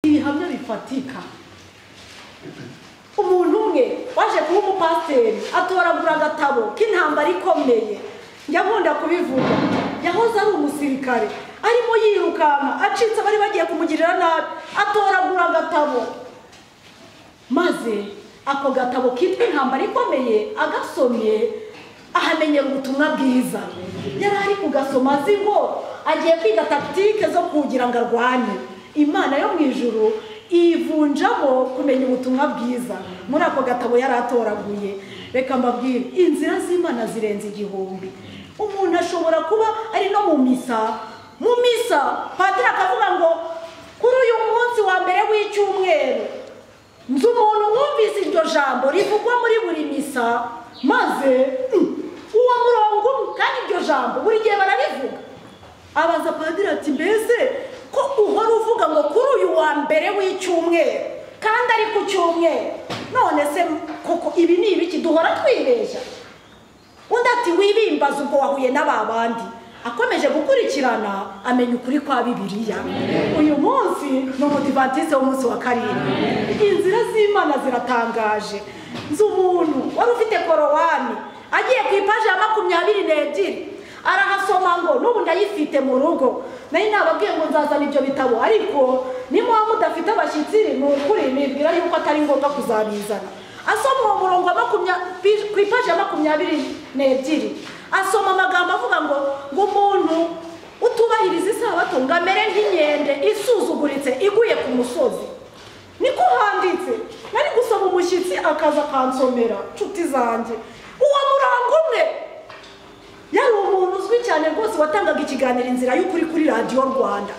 ibihamya bifatika. Umuntu umwe waje kuba umupasiteri atoragura agatabo k'intambara ikomeye, njya nkunda kubivuga. Yahoze ari umusirikare arimo yirukanka acitse bari bagiye kumugirira nabi, atoragura agatabo, maze ako gatabo kitwa intambara ikomeye agasomye ahamenyera ubutumwa bwiza. Yari ari kugasoma azi ngo agiye kwiga taktike zo kugira ngo arwane. Imana yo mu ijuru ivunjamo kumenya ubutumwa bwiza muri ako gatabo yari atoraguye. Reka mbabwire, inzira z'Imana zirenze igihumbi. Umuntu ashobora kuba ari no mu misa padiri akavuga ngo kuri uyu munsi wa mbere w'icyumweru nzi umuntu wumvise iryo jambo rivugwa muri buri misa, maze uwo murongo kandi iryo jambo buri gihe bararivuga. Abaza padiri ati mbese ko uhora uvuga ngo kuri uyu wa mbere w'icyumweru kandi ari ku cyumweru, none se koko ibi ni ibiki duhora twibeshya? Undi ati wibimbaza ubwo wahuye n'ababandi. Akomeje gukurikirana amenya ukuri kwa Bibiliya. Uyu munsi no Mudivantiste w'umunsi wa karindwi. Inzira z'Imana ziratangaje. Nzi umuntu wari ufite korowani agiye ku ipaji ya 22 arahasoma ngo n'ubu ndayifite mu rugo. Nari nababwiye ngo nzazana ibyo bitabo, ariko nimuba mudafite abashyitsi ni ukuri nibwira yuko atari ngombwa kuzabizana. Asoma uwo murongo wa ku ipaji ya 22 asoma amagambo avuga ngo umuntu utubahiriza isabato ngo amere nk'inkende isuzuguritse iguye ku musozi. Niko handitse. Nari gusoma umushyitsi akaza kansomera, nshuti zanjye. Uwo murongo umwe yari umuntu uzwi cyane rwose watangaga ikiganiro Inzira y'Ukuri kuri Radio Rwanda.